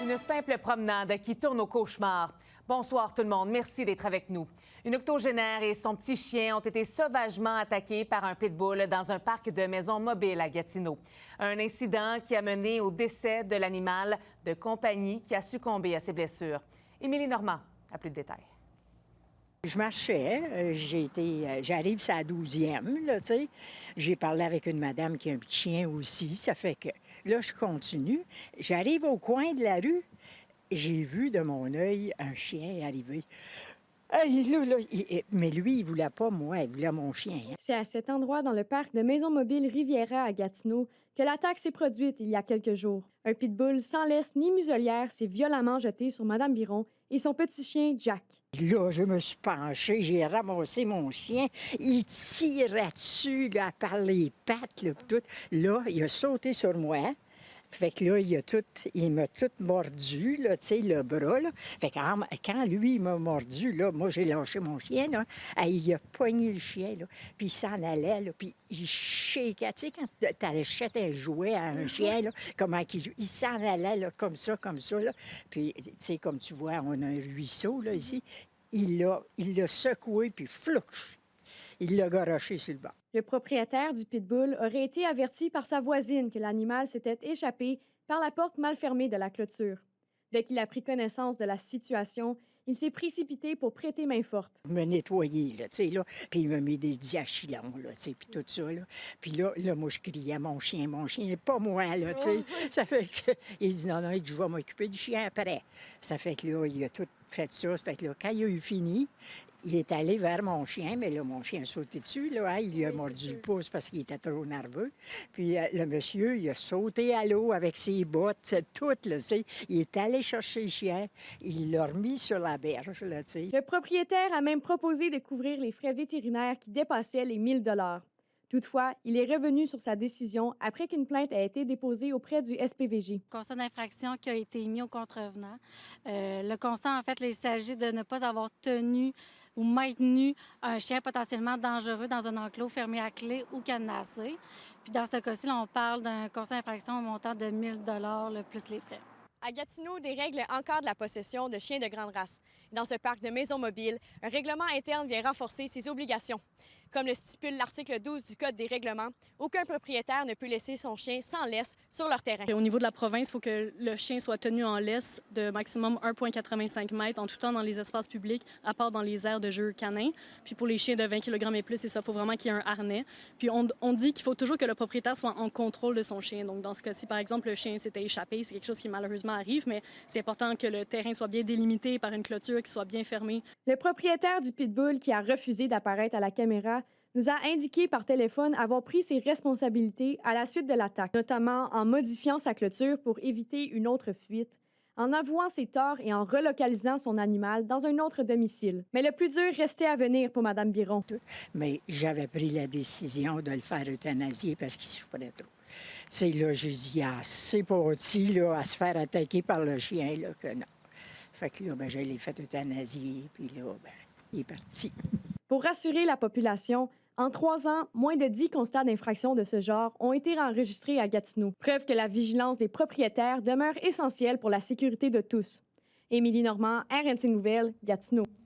Une simple promenade qui tourne au cauchemar. Bonsoir tout le monde, merci d'être avec nous. Une octogénaire et son petit chien ont été sauvagement attaqués par un pitbull dans un parc de maisons mobiles à Gatineau. Un incident qui a mené au décès de l'animal de compagnie qui a succombé à ses blessures. Émilie Normand a plus de détails. Je marchais, j'arrive sur la 12e, là, tu sais. J'ai parlé avec une madame qui a un petit chien aussi, ça fait que là, je continue. J'arrive au coin de la rue, j'ai vu de mon œil un chien arriver. Mais lui, il voulait pas moi, il voulait mon chien. C'est à cet endroit dans le parc de Maisons mobiles Riviera à Gatineau que l'attaque s'est produite il y a quelques jours. Un pitbull sans laisse ni muselière s'est violemment jeté sur Mme Biron et son petit chien Jack. Là, je me suis penchée, j'ai ramassé mon chien. Il tirait dessus là, par les pattes, là, tout. Là, il a sauté sur moi. Fait que là, il m'a tout mordu, là, tu sais, le bras, là. Fait que quand lui, il m'a mordu, là, moi, j'ai lâché mon chien, là. Il a pogné le chien, là. Puis il s'en allait, là. Puis il shakeait. Tu sais, quand t'achètes un jouet à un chien, là, comment il s'en allait, là, comme ça, là. Puis, tu sais, comme tu vois, on a un ruisseau, là, ici. Il l'a secoué, puis flouche. Il l'a garoché sur le banc. Le propriétaire du pitbull aurait été averti par sa voisine que l'animal s'était échappé par la porte mal fermée de la clôture. Dès qu'il a pris connaissance de la situation, il s'est précipité pour prêter main forte. Il m'a nettoyé, là, tu sais, là, puis il m'a mis des diachylons, là, tu sais, puis tout ça, là. Puis là, moi, je criais, mon chien, pas moi, là, tu sais. Ça fait que, il dit, non, je vais m'occuper du chien après. Ça fait que là, il a tout fait ça. Ça fait que là, quand il a eu fini, il est allé vers mon chien, mais là, mon chien a sauté dessus, là, hein, il lui a mordu le pouce parce qu'il était trop nerveux. Puis le monsieur, il a sauté à l'eau avec ses bottes, tout, là, tu sais. Il est allé chercher le chien, il l'a remis sur la berge, là, tu sais. Le propriétaire a même proposé de couvrir les frais vétérinaires qui dépassaient les 1 000 $. Toutefois, il est revenu sur sa décision après qu'une plainte a été déposée auprès du SPVG. Constat d'infraction qui a été émis au contrevenant. Le constat, en fait, il s'agit de ne pas avoir tenu ou maintenu un chien potentiellement dangereux dans un enclos fermé à clé ou cadenassé. Puis dans ce cas-ci, on parle d'un constat d'infraction au montant de 1 000 $ plus les frais. À Gatineau, des règles encadrent la possession de chiens de grande race. Dans ce parc de maisons mobiles, un règlement interne vient renforcer ces obligations. Comme le stipule l'article 12 du Code des règlements, aucun propriétaire ne peut laisser son chien sans laisse sur leur terrain. Au niveau de la province, il faut que le chien soit tenu en laisse de maximum 1,85 m en tout temps dans les espaces publics, à part dans les aires de jeux canins. Puis pour les chiens de 20 kg et plus, il faut vraiment qu'il y ait un harnais. Puis on dit qu'il faut toujours que le propriétaire soit en contrôle de son chien. Donc dans ce cas-ci, par exemple, le chien s'était échappé, c'est quelque chose qui malheureusement arrive, mais c'est important que le terrain soit bien délimité par une clôture qui soit bien fermée. Le propriétaire du pitbull qui a refusé d'apparaître à la caméra nous a indiqué par téléphone avoir pris ses responsabilités à la suite de l'attaque, notamment en modifiant sa clôture pour éviter une autre fuite, en avouant ses torts et en relocalisant son animal dans un autre domicile. Mais le plus dur restait à venir pour Mme Biron. Mais j'avais pris la décision de le faire euthanasier parce qu'il souffrait trop. Tu sais, là, j'ai dit, c'est pas petit, là, à se faire attaquer par le chien, là, que non. Fait que là, ben, je l'ai fait euthanasier, puis là, ben, il est parti. Pour rassurer la population, en 3 ans, moins de 10 constats d'infraction de ce genre ont été enregistrés à Gatineau. Preuve que la vigilance des propriétaires demeure essentielle pour la sécurité de tous. Émilie Normand, RNC Nouvelles, Gatineau.